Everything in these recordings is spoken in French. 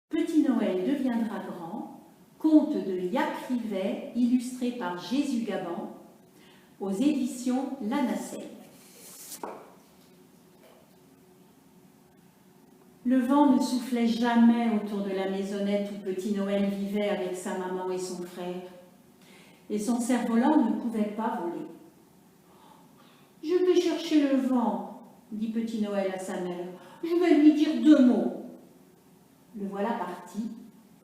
Petit Noël deviendra grand, conte de Jacques Rivet, illustré par Jésus Gabon, aux éditions La Nacelle. Le vent ne soufflait jamais autour de la maisonnette où Petit Noël vivait avec sa maman et son frère. Et son cerf-volant ne pouvait pas voler. « Je vais chercher le vent, » dit Petit Noël à sa mère. « Je vais lui dire 2 mots. » Le voilà parti,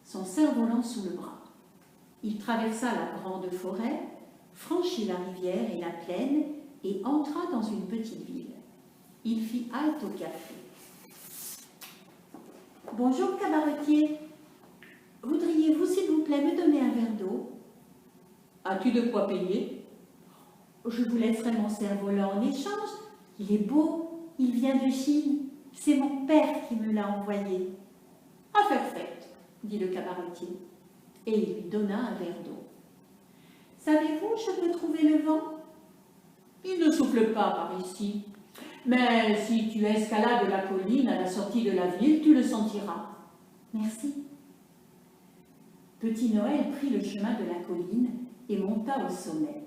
son cerf-volant sous le bras. Il traversa la grande forêt, franchit la rivière et la plaine et entra dans une petite ville. Il fit halte au café. « Bonjour, cabaretier. Voudriez-vous, s'il vous plaît, me donner un verre d'eau? »« As-tu de quoi payer? »« Je vous laisserai mon cerf-volant en échange. Il est beau, il vient de Chine. C'est mon père qui me l'a envoyé. »« Affaire faite, » dit le cabaretier, et il lui donna un verre d'eau. « Savez-vous où je peux trouver le vent? »« Il ne souffle pas par ici. Mais si tu escalades la colline à la sortie de la ville, tu le sentiras. »« Merci. » Petit Noël prit le chemin de la colline et monta au sommet.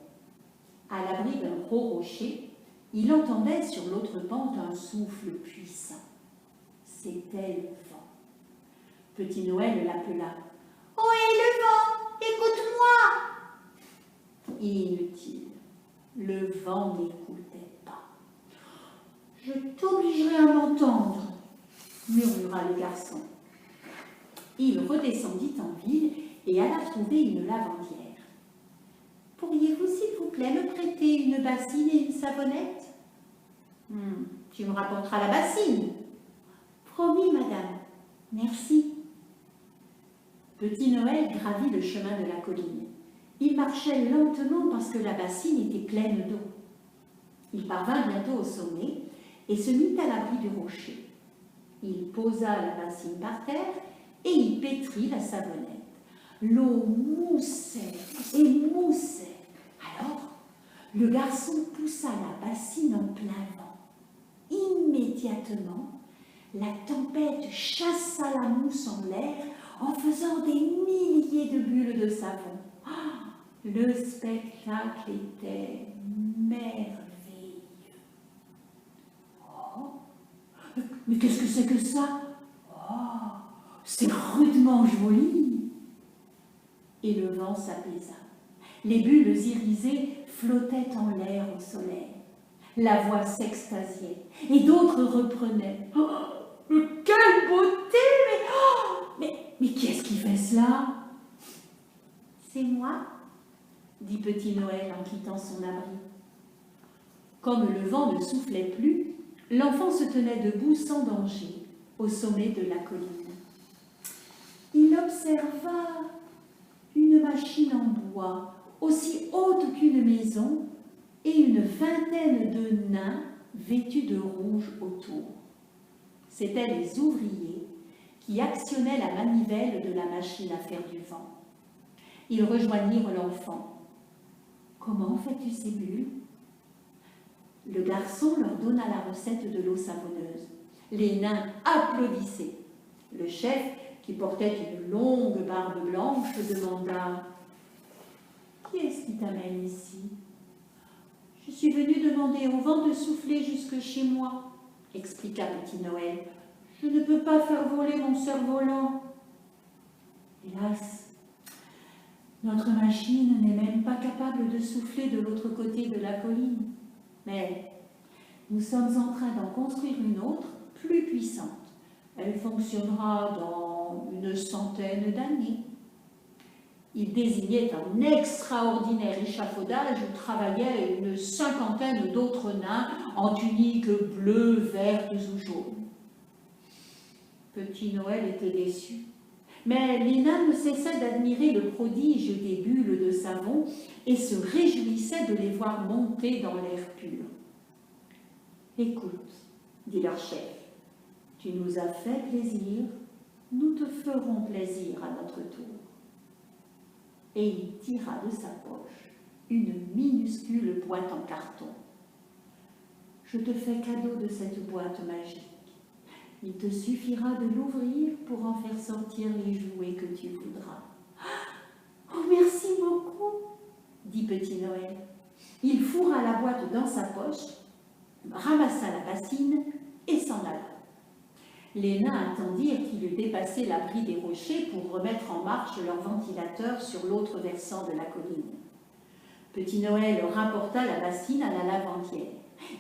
À l'abri d'un gros rocher, il entendait sur l'autre pente un souffle puissant. C'était le vent. Petit Noël l'appela. « Ohé, le vent, écoute-moi !» Inutile. Le vent n'écoutait pas. « Je t'obligerai à m'entendre, » murmura le garçon. Il redescendit en ville et alla trouver une lavandière. « Pourriez-vous, s'il vous plaît, me prêter une bassine et une savonnette ? » Tu me rapporteras la bassine. »« Promis, madame. Merci. » Petit Noël gravit le chemin de la colline. Il marchait lentement parce que la bassine était pleine d'eau. Il parvint bientôt au sommet et se mit à l'abri du rocher. Il posa la bassine par terre et y pétrit la savonnette. L'eau moussait et moussait. Alors, le garçon poussa la bassine en plein vent. Immédiatement, la tempête chassa la mousse en l'air en faisant des milliers de bulles de savon. Le spectacle était merveilleux. Oh, mais qu'est-ce que c'est que ça? Oh, c'est rudement joli. Et le vent s'apaisa. Les bulles irisées flottaient en l'air au soleil. La voix s'extasiait et d'autres reprenaient. Oh, quelle beauté! Mais qui est-ce qui fait cela? C'est moi, dit Petit Noël en quittant son abri. Comme le vent ne soufflait plus, l'enfant se tenait debout sans danger au sommet de la colline. Il observa une machine en bois aussi haute qu'une maison et une vingtaine de nains vêtus de rouge autour. C'étaient les ouvriers qui actionnaient la manivelle de la machine à faire du vent. Ils rejoignirent l'enfant. « Comment fais-tu ces bulles ?» Le garçon leur donna la recette de l'eau savonneuse. Les nains applaudissaient. Le chef, qui portait une longue barbe blanche, demanda « Qui est-ce qui t'amène ici ?»« Je suis venu demander au vent de souffler jusque chez moi, » expliqua Petit Noël. « Je ne peux pas faire voler mon cerf-volant. » Hélas, notre machine n'est même pas capable de souffler de l'autre côté de la colline. Mais nous sommes en train d'en construire une autre, plus puissante. Elle fonctionnera dans une centaine d'années. Il désignait un extraordinaire échafaudage où travaillaient une cinquantaine d'autres nains en tuniques bleues, vertes ou jaunes. Petit Noël était déçu. Mais les nains ne cessaient d'admirer le prodige des bulles de savon et se réjouissaient de les voir monter dans l'air pur. « Écoute, » dit leur chef, « tu nous as fait plaisir, nous te ferons plaisir à notre tour. » Et il tira de sa poche une minuscule boîte en carton. « Je te fais cadeau de cette boîte magique. Il te suffira de l'ouvrir pour en faire sortir les jouets que tu voudras. Oh, merci beaucoup, dit Petit Noël. Il fourra la boîte dans sa poche, ramassa la bassine et s'en alla. Les nains attendirent qu'il eût dépassé l'abri des rochers pour remettre en marche leur ventilateur sur l'autre versant de la colline. Petit Noël rapporta la bassine à la lavandière.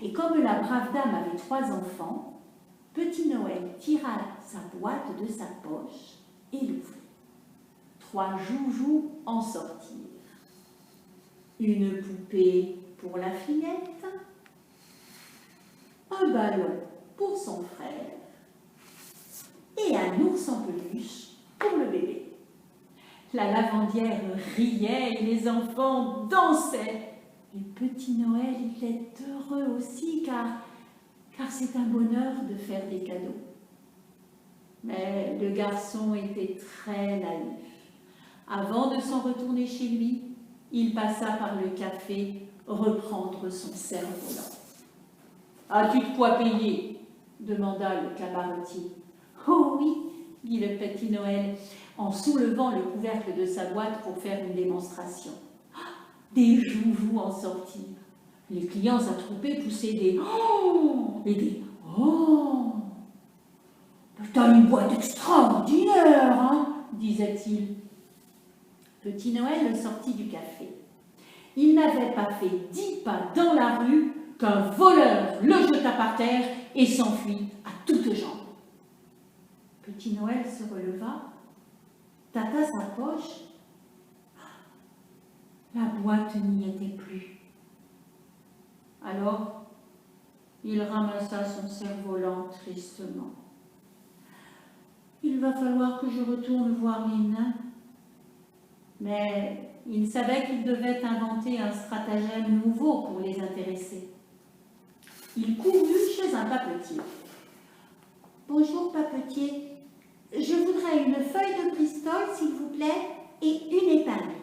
Et comme la brave dame avait 3 enfants, Petit Noël tira sa boîte de sa poche et l'ouvrit. 3 joujoux en sortirent. Une poupée pour la fillette, un ballon pour son frère et un ours en peluche pour le bébé. La lavandière riait et les enfants dansaient. Et Petit Noël était heureux aussi car c'est un bonheur de faire des cadeaux. Mais le garçon était très naïf. Avant de s'en retourner chez lui, il passa par le café reprendre son cerf-volant. « As-tu de quoi payer ?» demanda le cabaretier. « Oh oui !» dit le Petit Noël en soulevant le couvercle de sa boîte pour faire une démonstration. Des joujoux en sortirent. Les clients attroupés poussaient des « Oh !» et des « Oh !»« T'as une boîte extraordinaire, hein ?» disait-il. Petit Noël sortit du café. Il n'avait pas fait 10 pas dans la rue qu'un voleur le jeta par terre et s'enfuit à toutes jambes. Petit Noël se releva, tâta sa poche. La boîte n'y était plus. Alors, il ramassa son cerf-volant tristement. Il va falloir que je retourne voir les nains. Mais il savait qu'il devait inventer un stratagème nouveau pour les intéresser. Il courut chez un papetier. « Bonjour, papetier. Je voudrais une feuille de Bristol, s'il vous plaît, et une épingle. »«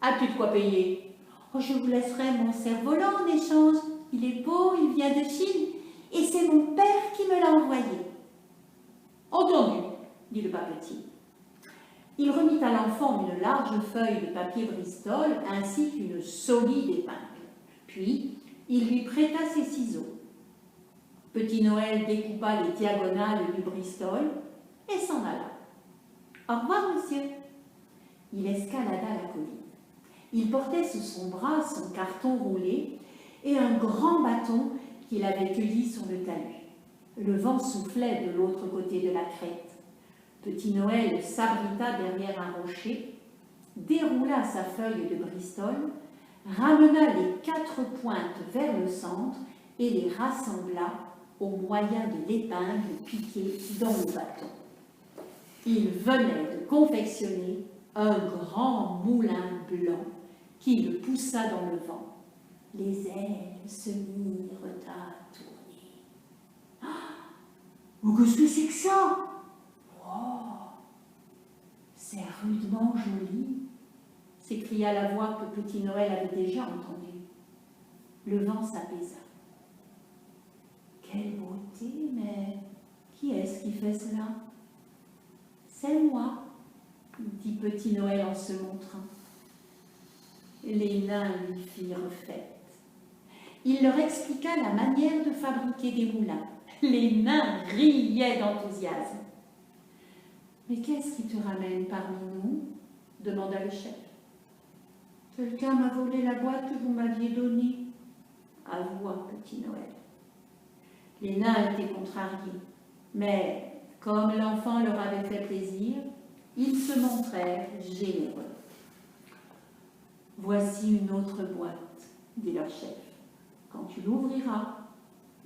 As-tu de quoi payer ?»« Oh, je vous laisserai mon cerf-volant en échange. Il est beau, il vient de Chine, et c'est mon père qui me l'a envoyé. »« Entendu, » dit le papetier. Il remit à l'enfant une large feuille de papier Bristol ainsi qu'une solide épingle. Puis, il lui prêta ses ciseaux. Petit Noël découpa les diagonales du Bristol et s'en alla. « Au revoir, monsieur !» Il escalada la colline. Il portait sous son bras son carton roulé et un grand bâton qu'il avait cueilli sur le talus. Le vent soufflait de l'autre côté de la crête. Petit Noël s'abrita derrière un rocher, déroula sa feuille de Bristol, ramena les 4 pointes vers le centre et les rassembla au moyen de l'épingle piquée dans le bâton. Il venait de confectionner un grand moulin blanc qui le poussa dans le vent. Les ailes se mirent à tourner. « Oh, qu'est-ce que c'est que ça ?» Oh, c'est rudement joli, s'écria la voix que Petit Noël avait déjà entendue. Le vent s'apaisa. Quelle beauté, mais qui est-ce qui fait cela? C'est moi, dit Petit Noël en se montrant. Les nains lui firent fête. Il leur expliqua la manière de fabriquer des moulins. Les nains riaient d'enthousiasme. « Mais qu'est-ce qui te ramène parmi nous ?» demanda le chef. « Quelqu'un m'a volé la boîte que vous m'aviez donnée, » avoua Petit Noël. Les nains étaient contrariés, mais comme l'enfant leur avait fait plaisir, ils se montrèrent généreux. « Voici une autre boîte, » dit leur chef. « Quand tu l'ouvriras,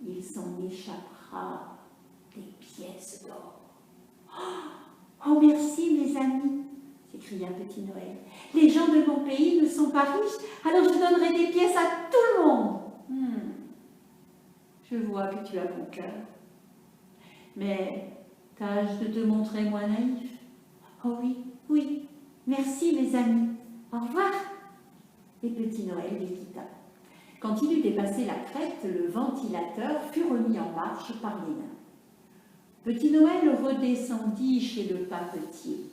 il s'en échappera des pièces d'or. » Oh, merci, mes amis, s'écria Petit Noël. Les gens de mon pays ne sont pas riches, alors je donnerai des pièces à tout le monde. Je vois que tu as bon cœur. Mais tâche de te montrer moins naïf. Oh oui, oui, merci, mes amis. Au revoir. Et Petit Noël les quitta. Quand il eut dépassé la crête, le ventilateur fut remis en marche par les nains. Petit Noël redescendit chez le papetier.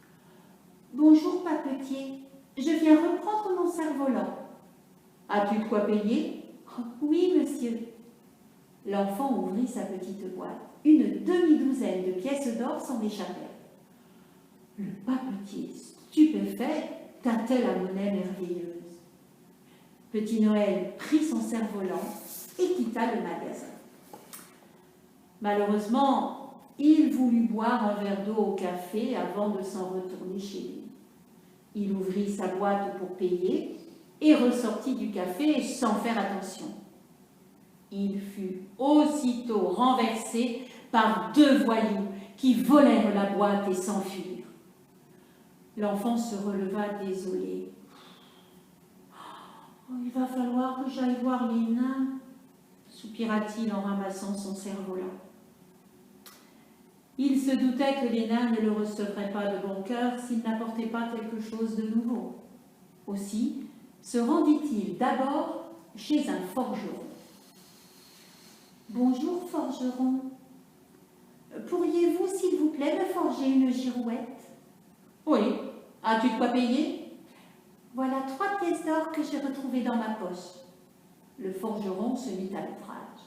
« Bonjour, papetier, je viens reprendre mon cerf-volant. »« As-tu de quoi payer ?»« Oui, monsieur. » L'enfant ouvrit sa petite boîte. Une demi-douzaine de pièces d'or s'en échappèrent. Le papetier, stupéfait, tâtait la monnaie merveilleuse. Petit Noël prit son cerf-volant et quitta le magasin. Malheureusement, il voulut boire un verre d'eau au café avant de s'en retourner chez lui. Il ouvrit sa boîte pour payer et ressortit du café sans faire attention. Il fut aussitôt renversé par 2 voyous qui volèrent la boîte et s'enfuirent. L'enfant se releva désolé. « Oh, il va falloir que j'aille voir les nains, » soupira-t-il en ramassant son cerf-volant. Il se doutait que les nains ne le recevraient pas de bon cœur s'il n'apportait pas quelque chose de nouveau. Aussi se rendit-il d'abord chez un forgeron. « Bonjour, forgeron. Pourriez-vous, s'il vous plaît, me forger une girouette ?»« Oui. As-tu de quoi payer ?»« Voilà 3 pièces d'or que j'ai retrouvées dans ma poche. » Le forgeron se mit à l'ouvrage.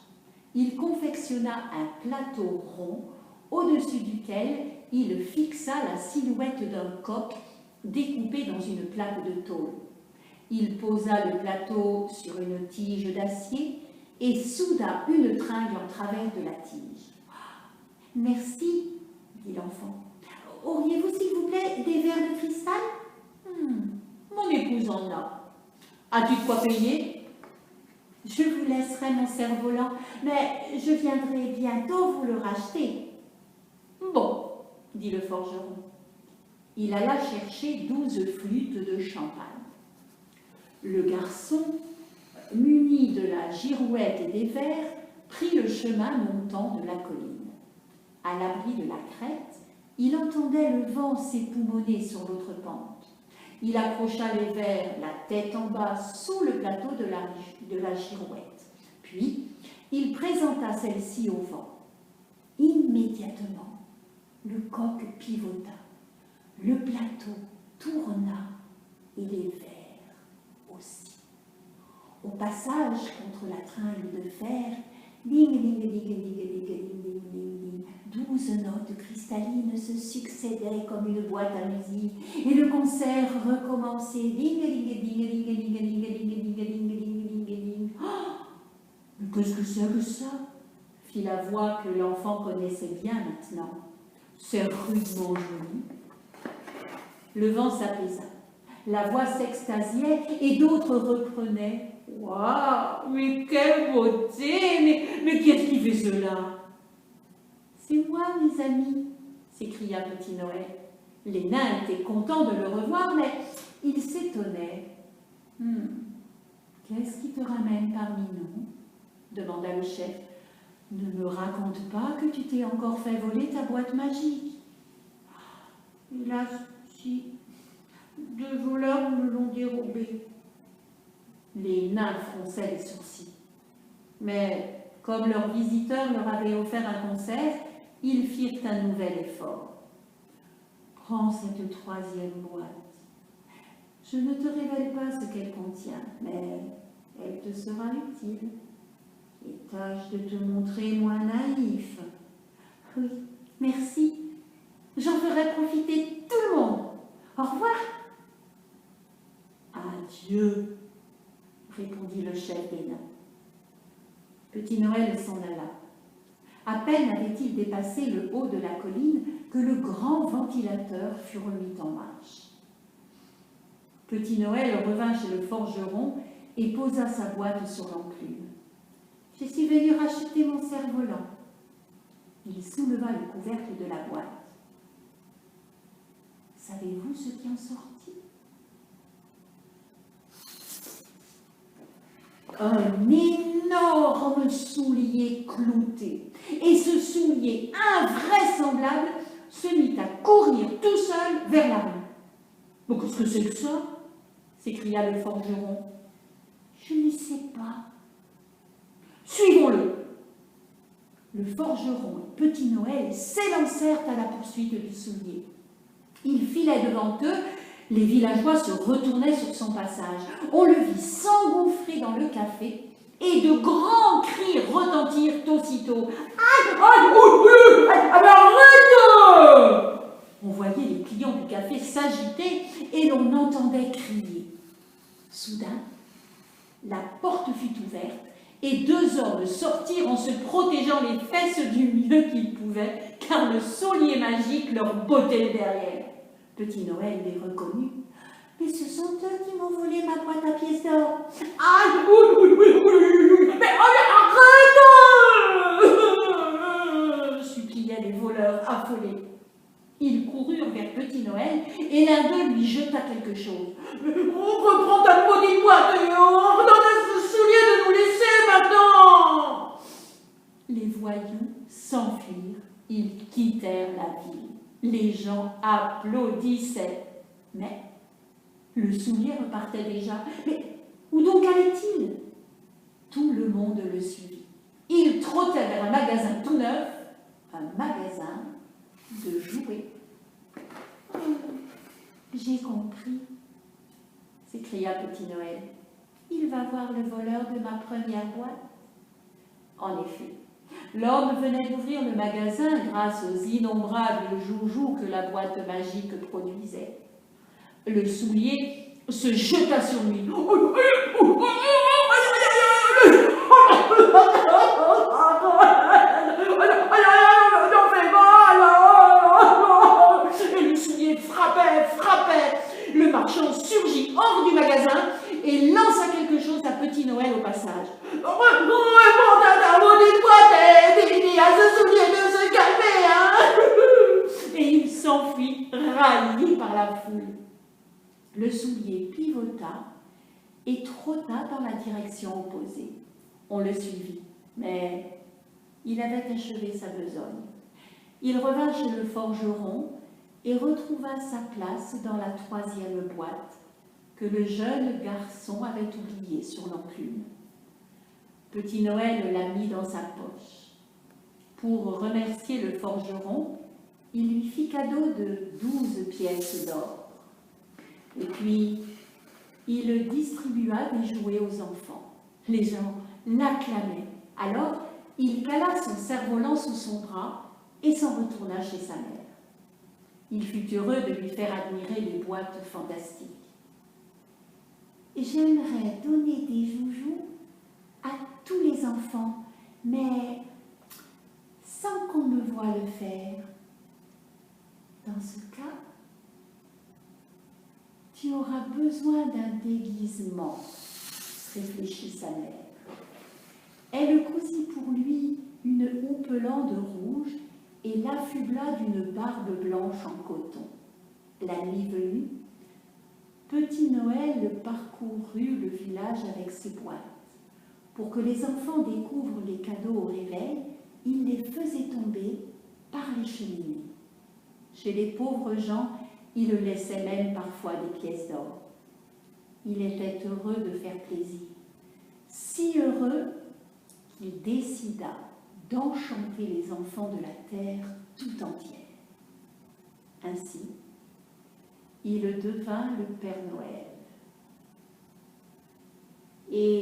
Il confectionna un plateau rond au-dessus duquel il fixa la silhouette d'un coq découpé dans une plaque de tôle. Il posa le plateau sur une tige d'acier et souda une tringle en travers de la tige. « Merci, » dit l'enfant. « Auriez-vous, s'il vous plaît, des verres de cristal ?»« Mon épouse en a. As-tu de quoi payer ?»« Je vous laisserai mon cerf-volant, mais je viendrai bientôt vous le racheter. » « Bon, » dit le forgeron. Il alla chercher 12 flûtes de champagne. Le garçon, muni de la girouette et des verres, prit le chemin montant de la colline. À l'abri de la crête, il entendait le vent s'époumoner sur l'autre pente. Il accrocha les verres la tête en bas sous le plateau de la girouette. Puis, il présenta celle-ci au vent. Immédiatement, le coq pivota, le plateau tourna et les verres aussi. Au passage contre la tringle de fer, ding ding ding ding ding ding ding ding, 12 notes cristallines se succédaient comme une boîte à musique et le concert recommençait. Ding ding ding ding ding ding ding ding ding ding ding. Mais qu'est-ce que c'est que ça? Fit la voix que l'enfant connaissait bien maintenant. C'est rudement joli. Le vent s'apaisa. La voix s'extasiait et d'autres reprenaient. Waouh, mais quelle beauté! Mais qu'est-ce qui fait cela? C'est moi, mes amis, s'écria Petit Noël. Les nains étaient contents de le revoir, mais ils s'étonnaient. Qu'est-ce qui te ramène parmi nous? Demanda le chef. Ne me raconte pas que tu t'es encore fait voler ta boîte magique. Hélas, si, 2 voleurs me l'ont dérobée. Les nains fronçaient les sourcils. Mais comme leur visiteur leur avait offert un concert, ils firent un nouvel effort. Prends cette 3e boîte. Je ne te révèle pas ce qu'elle contient, mais elle te sera utile. Et tâche de te montrer moins naïf. Oui, merci. J'en ferai profiter tout le monde. Au revoir. Adieu, répondit le chef des nains. Petit Noël s'en alla. À peine avait-il dépassé le haut de la colline que le grand ventilateur fut remis en marche. Petit Noël revint chez le forgeron et posa sa boîte sur l'enclume. « Je suis venu racheter mon cerf-volant. » Il souleva le couvercle de la boîte. Savez-vous ce qui en sortit? Un énorme soulier clouté. Et ce soulier invraisemblable se mit à courir tout seul vers la rue. « Mais qu'est-ce que c'est que ça ?» s'écria le forgeron. « Je ne sais pas. » « Suivons-le !» le forgeron et Petit Noël s'élancèrent à la poursuite du soulier. Il filait devant eux, les villageois se retournaient sur son passage. On le vit s'engouffrer dans le café et de grands cris retentirent aussitôt. « Aïe, aïe, arrête !» On voyait les clients du café s'agiter et l'on entendait crier. Soudain, la porte fut ouverte et deux hommes sortirent en se protégeant les fesses du mieux qu'ils pouvaient, car le soulier magique leur bottait le derrière. Petit Noël les reconnut. « Mais ce sont eux qui m'ont volé ma boîte à pièces d'or. »« Aïe, mais arrête !» suppliaient les voleurs affolés. Ils coururent vers Petit Noël et l'un d'eux lui jeta quelque chose. « Reprends ta maudite boîte et ordonne à ce soulier de nous laisser maintenant !» Les voyous s'enfuirent, ils quittèrent la ville. Les gens applaudissaient. Mais le soulier repartait déjà. Mais où donc allait-il? Tout le monde le suivit. Il trottait vers un magasin tout neuf, un magasin de jouets. « Oh, j'ai compris, » s'écria Petit Noël. « Il va voir le voleur de ma première boîte. » En effet, l'homme venait d'ouvrir le magasin grâce aux innombrables joujoux que la boîte magique produisait. Le soulier se jeta sur lui. Et le soulier frappait. Le marchand surgit hors du magasin et lança quelque chose à Petit Noël au passage. « Remonte à ta maudite boîte et dis à ce soulier de se calmer, hein !» Et il s'enfuit, raillé par la foule. Le soulier pivota et trotta dans la direction opposée. On le suivit, mais il avait achevé sa besogne. Il revint chez le forgeron et retrouva sa place dans la troisième boîte que le jeune garçon avait oubliée sur l'enclume. Petit Noël la mit dans sa poche. Pour remercier le forgeron, il lui fit cadeau de 12 pièces d'or. Et puis, il distribua des jouets aux enfants. Les gens l'acclamaient. Alors, il cala son cerf-volant sous son bras et s'en retourna chez sa mère. Il fut heureux de lui faire admirer les boîtes fantastiques. « J'aimerais donner des joujoux à tous les enfants, mais sans qu'on me voie le faire. Dans ce cas, tu auras besoin d'un déguisement, » réfléchit sa mère. Elle cousit pour lui une houppelande rouge et l'affubla d'une barbe blanche en coton. La nuit venue, Petit Noël parcourut le village avec ses boîtes. Pour que les enfants découvrent les cadeaux au réveil, il les faisait tomber par les cheminées. Chez les pauvres gens, il laissait même parfois des pièces d'or. Il était heureux de faire plaisir, si heureux qu'il décida d'enchanter les enfants de la terre tout entière. Ainsi, il devint le Père Noël. Et